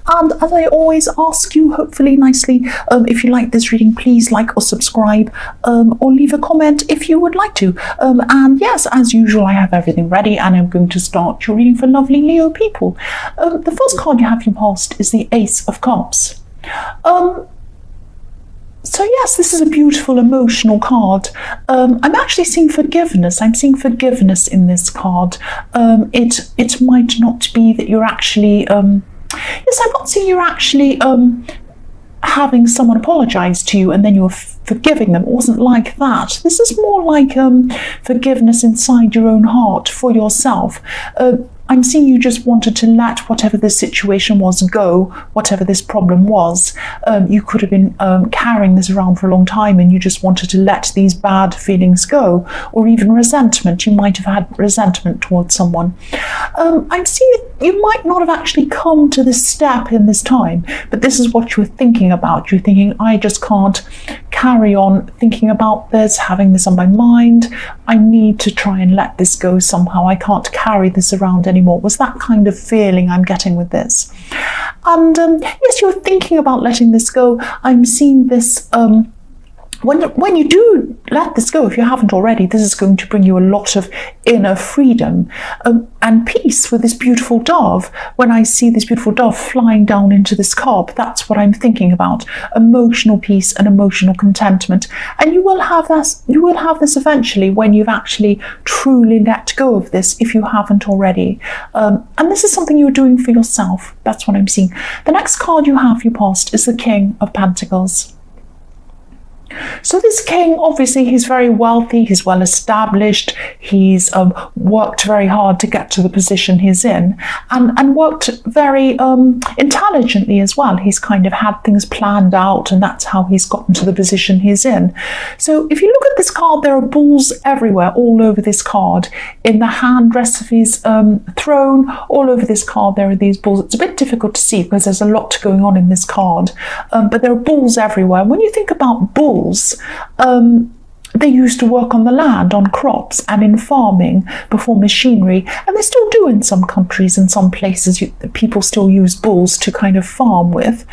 And as I always ask you, hopefully nicely, if you like this reading, please like or subscribe, or leave a comment if you would like to. And yes, as usual, I have everything ready, and I'm going to start your reading for lovely Leo people. The first card you have in past is the Ace of Cups. So yes, this is a beautiful emotional card. I'm actually seeing forgiveness. I'm seeing forgiveness in this card. It might not be that you're actually, yes, I'm not seeing you're actually having someone apologize to you and then you're forgiving them. It wasn't like that. This is more like forgiveness inside your own heart for yourself. I'm seeing you just wanted to let whatever this situation was go, whatever this problem was. You could have been carrying this around for a long time, and you just wanted to let these bad feelings go, or even resentment. You might have had resentment towards someone. I'm seeing you might not have actually come to this step in this time, but this is what you're thinking about. You're thinking, I just can't carry on thinking about this, having this on my mind. I need to try and let this go somehow. I can't carry this around anymore. Was that kind of feeling I'm getting with this? And yes, you're thinking about letting this go. I'm seeing this when you do let this go, if you haven't already, this is going to bring you a lot of inner freedom and peace with this beautiful dove. When I see this beautiful dove flying down into this cup, that's what I'm thinking about: emotional peace and emotional contentment. And you will have this eventually when you've actually truly let go of this, if you haven't already. And this is something you're doing for yourself. That's what I'm seeing. The next card you have, your past, is the King of Pentacles. So this king, obviously, he's very wealthy, he's well established, he's worked very hard to get to the position he's in, and worked very intelligently as well. He's kind of had things planned out, and that's how he's gotten to the position he's in. So if you look at this card, there are bulls everywhere, all over this card. In the handrest of his throne, all over this card, there are these bulls. It's a bit difficult to see because there's a lot going on in this card, but there are bulls everywhere. When you think about bulls, they used to work on the land, on crops and in farming before machinery, and they still do in some countries and some places. People still use bulls to kind of farm with.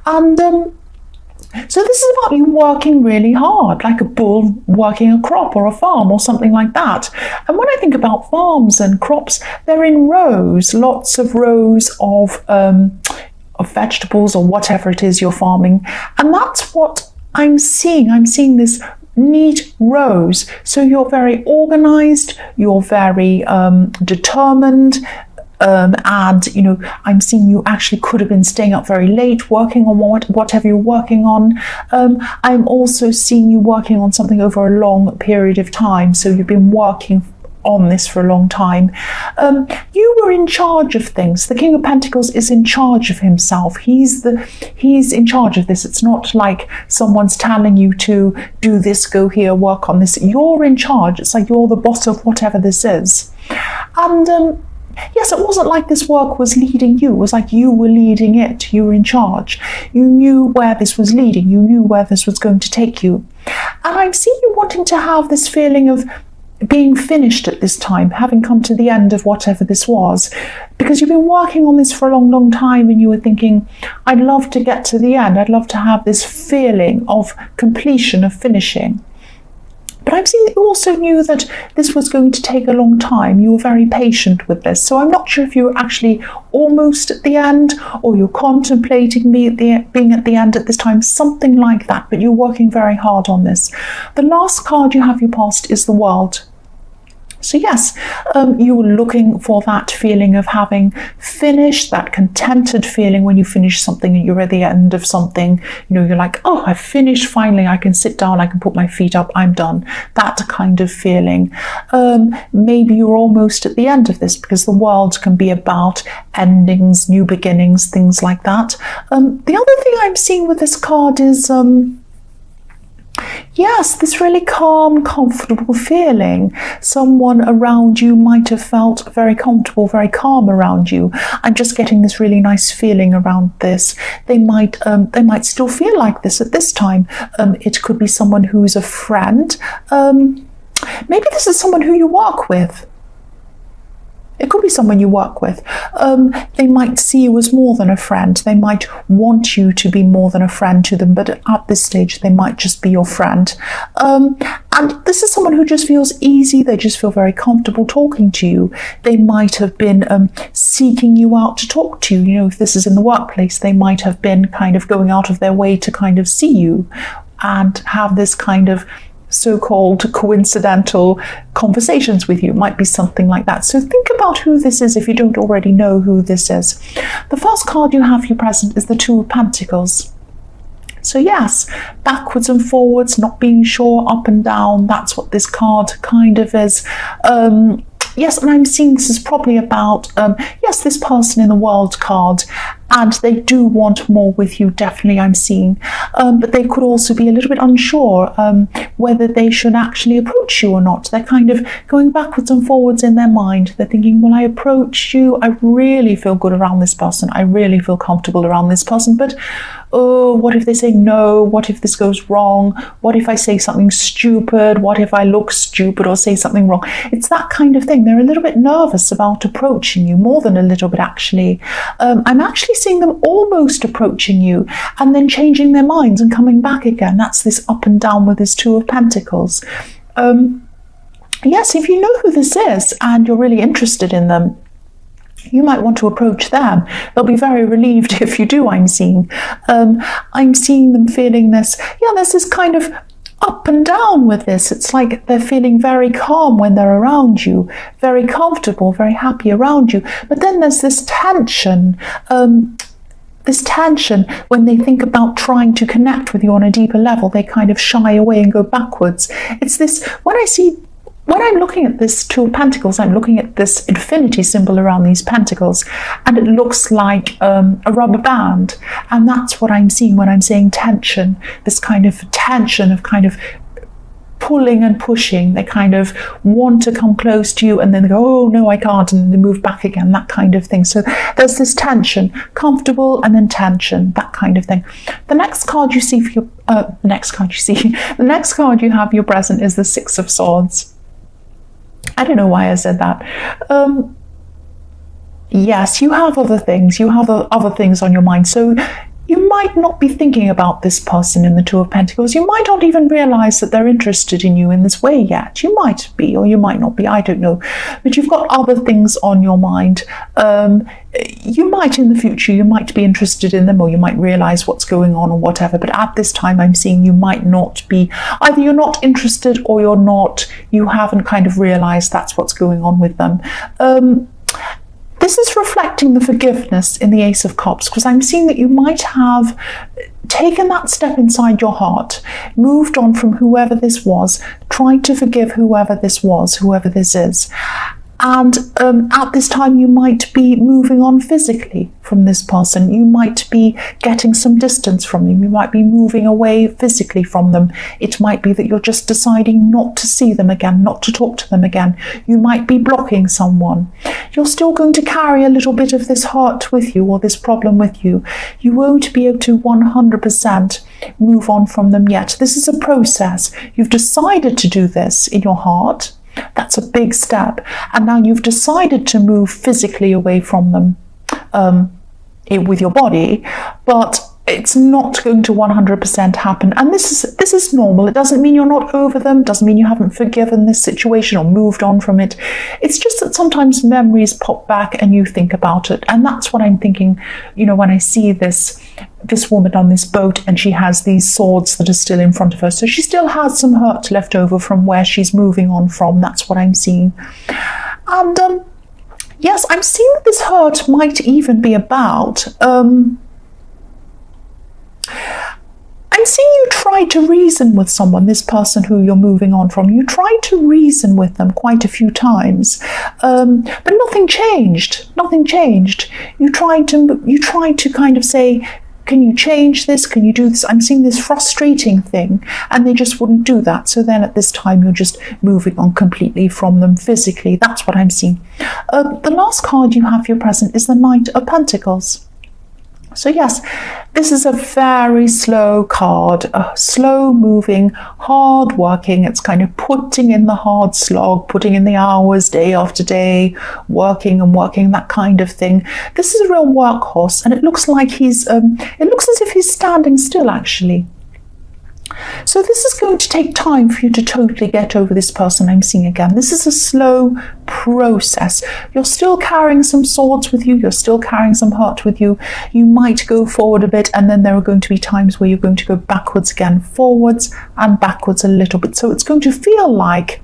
And so this is about you working really hard, like a bull working a crop or a farm or something like that. And when I think about farms and crops, they're in rows, lots of rows of vegetables or whatever it is you're farming. And that's what I'm seeing this neat rows. So you're very organized, you're very determined, and you know, I'm seeing you actually could have been staying up very late working on whatever you're working on. I'm also seeing you working on something over a long period of time, so you've been working on this for a long time. You were in charge of things. The King of Pentacles is in charge of himself. He's in charge of this. It's not like someone's telling you to do this, go here, work on this. You're in charge. It's like you're the boss of whatever this is. And yes, it wasn't like this work was leading you. It was like you were leading it. You were in charge. You knew where this was leading. You knew where this was going to take you. And I'm seeing you wanting to have this feeling of being finished at this time, having come to the end of whatever this was, because you've been working on this for a long, long time, and you were thinking, I'd love to get to the end. I'd love to have this feeling of completion, of finishing. But I'm seeing that you also knew that this was going to take a long time. You were very patient with this. So I'm not sure if you were actually almost at the end, or you're contemplating being at the end at this time, something like that. But you're working very hard on this. The last card you have your past is the World. So yes, you were looking for that feeling of having finished, that contented feeling when you finish something and you're at the end of something. You know, you're like, oh, I've finished, finally, I can sit down, I can put my feet up, I'm done. That kind of feeling. Maybe you're almost at the end of this, because the World can be about endings, new beginnings, things like that. The other thing I'm seeing with this card is yes, this really calm, comfortable feeling. Someone around you might have felt very comfortable, very calm around you. I'm just getting this really nice feeling around this. They might still feel like this at this time. It could be someone who's a friend. Maybe this is someone who you work with. It could be someone you work with. They might see you as more than a friend. They might want you to be more than a friend to them, but at this stage, they might just be your friend. And this is someone who just feels easy. They just feel very comfortable talking to you. They might have been seeking you out to talk to you. You know, if this is in the workplace, they might have been kind of going out of their way to kind of see you and have this kind of so-called coincidental conversations with you. It might be something like that. So think about who this is if you don't already know who this is. The first card you have for your present is the Two of Pentacles. So yes, backwards and forwards, not being sure, up and down, that's what this card kind of is. Yes, and I'm seeing this is probably about, yes, this person in the World card, and they do want more with you, definitely I'm seeing. But they could also be a little bit unsure whether they should actually approach you or not. They're kind of going backwards and forwards in their mind. They're thinking, will I approach you? I really feel good around this person. I really feel comfortable around this person. But oh, what if they say no? What if this goes wrong? What if I say something stupid? What if I look stupid or say something wrong? It's that kind of thing. They're a little bit nervous about approaching you, more than a little bit actually. I'm actually seeing them almost approaching you and then changing their minds and coming back again. That's this up and down with this Two of Pentacles. Yes, if you know who this is and you're really interested in them, you might want to approach them. They'll be very relieved if you do, I'm seeing. I'm seeing them feeling this, yeah, there's this kind of up and down with this. It's like they're feeling very calm when they're around you, very comfortable, very happy around you. But then there's this tension, when they think about trying to connect with you on a deeper level, they kind of shy away and go backwards. It's this, when I'm looking at this Two of Pentacles, I'm looking at this infinity symbol around these pentacles, and it looks like a rubber band. And that's what I'm seeing when I'm saying tension, this kind of tension of kind of pulling and pushing. They kind of want to come close to you and then they go, oh no, I can't, and then they move back again, that kind of thing. So there's this tension, comfortable and then tension, that kind of thing. The next card you see for your the next card you have your present is the Six of Swords. I don't know why I said that. Yes, you have other things. You have other things on your mind. So you might not be thinking about this person in the Two of Pentacles. You might not even realize that they're interested in you in this way yet. You might be, or you might not be. I don't know. But you've got other things on your mind. You might in the future, you might be interested in them, or you might realize what's going on or whatever. But at this time, I'm seeing you might not be. Either you're not interested or you haven't kind of realized that's what's going on with them. This is reflecting the forgiveness in the Ace of Cups, because I'm seeing that you might have taken that step inside your heart, moved on from whoever this was, tried to forgive whoever this was, whoever this is. And at this time, you might be moving on physically from this person. You might be getting some distance from them. You might be moving away physically from them. It might be that you're just deciding not to see them again, not to talk to them again. You might be blocking someone. You're still going to carry a little bit of this hurt with you, or this problem with you. You won't be able to 100% move on from them yet. This is a process. You've decided to do this in your heart. That's a big step. And now you've decided to move physically away from them with your body, but it's not going to 100% happen. And this is normal. It doesn't mean you're not over them, doesn't mean you haven't forgiven this situation or moved on from it. It's just that sometimes memories pop back and you think about it. And that's what I'm thinking, you know, when I see this woman on this boat and she has these swords that are still in front of her. So she still has some hurt left over from where she's moving on from. That's what I'm seeing. And yes, I'm seeing that this hurt might even be about I'm seeing you try to reason with someone, this person who you're moving on from. You tried to reason with them quite a few times, but nothing changed. Nothing changed. You tried to kind of say, can you change this? Can you do this? I'm seeing this frustrating thing, and they just wouldn't do that. So then at this time, you're just moving on completely from them physically. That's what I'm seeing. The last card you have for your present is the Knight of Pentacles. So yes, This is a very slow card, a slow moving, hard working. It's kind of putting in the hard slog, putting in the hours day after day, working and working, that kind of thing. This is a real workhorse, and it looks like it looks as if he's standing still actually. So this is going to take time for you to totally get over this person I'm seeing again. This is a slow process. You're still carrying some swords with you. You're still carrying some hurt with you. You might go forward a bit, and then there are going to be times where you're going to go backwards again, forwards and backwards a little bit. So it's going to feel like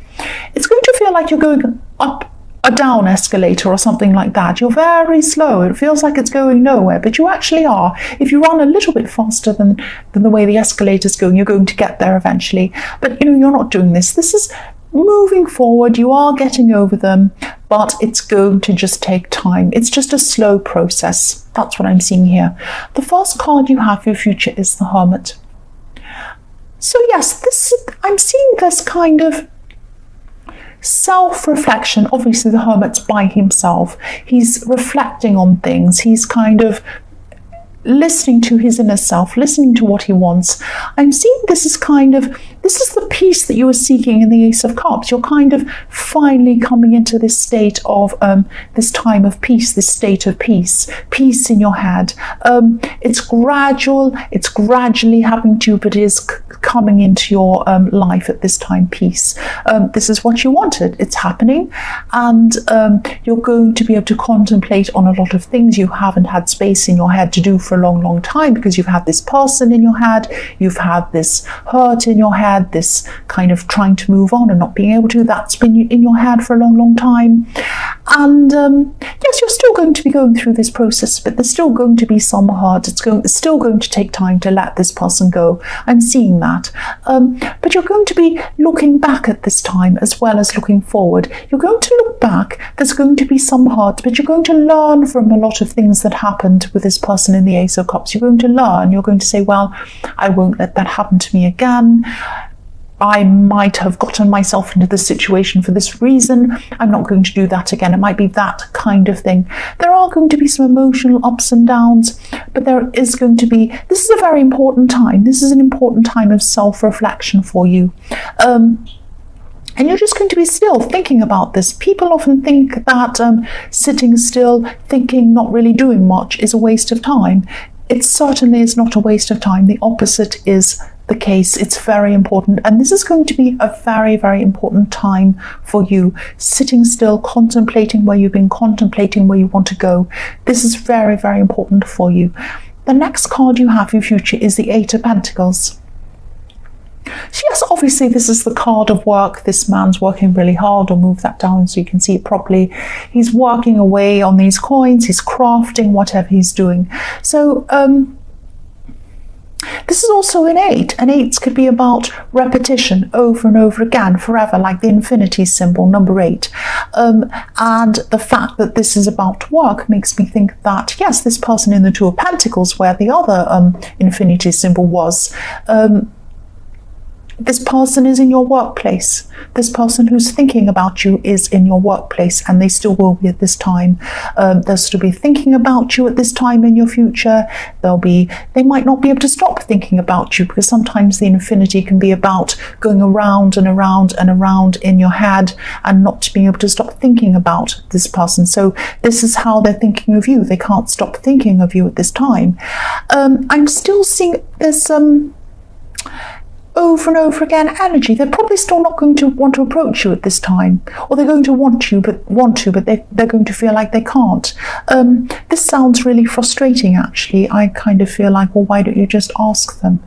you're going up a down escalator or something like that. You're very slow. It feels like it's going nowhere, but you actually are. If you run a little bit faster than the way the escalator's going, you're going to get there eventually. But you're not doing this. This is moving forward. You are getting over them, but it's going to just take time. It's just a slow process. That's what I'm seeing here. The first card you have for your future is the Hermit. So yes, I'm seeing this kind of self-reflection. Obviously the Hermit's by himself. He's reflecting on things. He's kind of listening to his inner self, listening to what he wants. I'm seeing this is the peace that you were seeking in the Ace of Cups. You're kind of finally coming into this state of this time of peace, this state of peace in your head. It's gradual, it's gradually happening to you, but it is coming into your life at this time, peace. This is what you wanted. It's happening, and you're going to be able to contemplate on a lot of things you haven't had space in your head to do for a long time, because you've had this person in your head, you've had this hurt in your head, this kind of trying to move on and not being able to. That's been in your head for a long time. And yes, you're still going to be going through this process, but there's still going to be some hurt. It's still going to take time to let this person go. I'm seeing that. But you're going to be looking back at this time as well as looking forward. You're going to look back. There's going to be some hurt, but you're going to learn from a lot of things that happened with this person in the Ace of Cups. You're going to learn. You're going to say, well, I won't let that happen to me again. I might have gotten myself into this situation for this reason. I'm not going to do that again. It might be that kind of thing. There are going to be some emotional ups and downs, but this is a very important time. This is an important time of self-reflection for you. And you're just going to be still thinking about this. People often think that sitting still, thinking, not really doing much is a waste of time. It certainly is not a waste of time. The opposite is the case. It's very important, and this is going to be a very, very important time for you. Sitting still, contemplating where you've been, contemplating where you want to go. This is very, very important for you. The next card you have for your future is the Eight of Pentacles. So yes, obviously this is the card of work. This man's working really hard. I'll move that down so you can see it properly. He's working away on these coins. He's crafting whatever he's doing. So this is also an 8, and 8s could be about repetition over and over again, forever, like the infinity symbol, number 8. And the fact that this is about work makes me think that, yes, this person in the Two of Pentacles, where the other infinity symbol was, this person is in your workplace. This person who's thinking about you is in your workplace, and they still will be at this time. They'll still be thinking about you at this time in your future. They might not be able to stop thinking about you, because sometimes the infinity can be about going around and around and around in your head and not being able to stop thinking about this person. So this is how they're thinking of you. They can't stop thinking of you at this time. I'm still seeing there's over and over again energy. They're probably still not going to want to approach you at this time, or they're going to want to, but they're going to feel like they can't. This sounds really frustrating, actually. I kind of feel like, well, why don't you just ask them?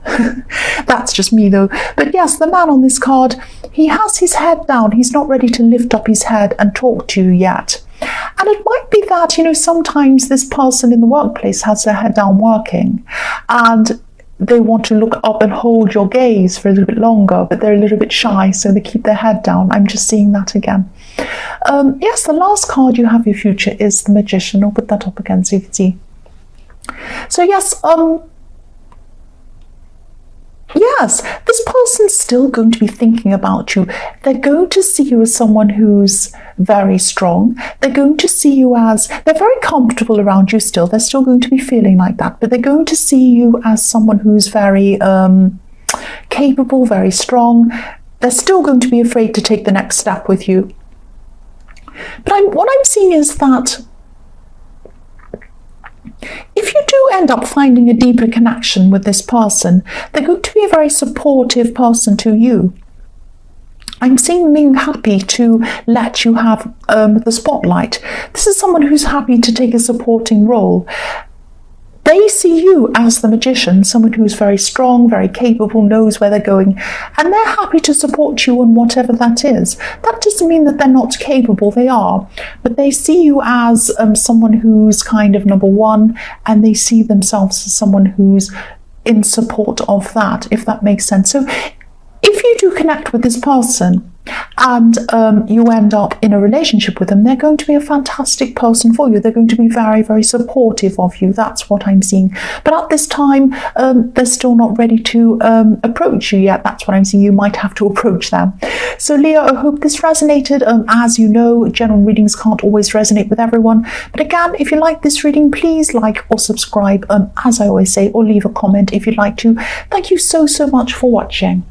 That's just me, though. But yes, the man on this card, he has his head down. He's not ready to lift up his head and talk to you yet. And it might be that, sometimes this person in the workplace has their head down working, and they want to look up and hold your gaze for a little bit longer, but they're a little bit shy, so they keep their head down. I'm just seeing that again. Yes, the last card you have your future is the Magician. I'll put that up again so you can see. So yes, yes, this person's still going to be thinking about you. They're going to see you as someone who's very strong. They're going to see you as, they're very comfortable around you still. They're still going to be feeling like that, but they're going to see you as someone who's very capable, very strong. They're still going to be afraid to take the next step with you. But what I'm seeing is that if you do end up finding a deeper connection with this person, they're going to be a very supportive person to you. I'm seeing them being happy to let you have the spotlight. This is someone who's happy to take a supporting role. They see you as the magician, someone who's very strong, very capable, knows where they're going, and they're happy to support you on whatever that is. That doesn't mean that they're not capable, they are, but they see you as someone who's kind of number one, and they see themselves as someone who's in support of that, if that makes sense. So if you do connect with this person and you end up in a relationship with them, they're going to be a fantastic person for you. They're going to be very, very supportive of you. That's what I'm seeing. But at this time, they're still not ready to approach you yet. That's what I'm seeing. You might have to approach them. So Leo, I hope this resonated. As you know, general readings can't always resonate with everyone. But again, if you like this reading, please like or subscribe, as I always say, or leave a comment if you'd like to. Thank you so, so much for watching.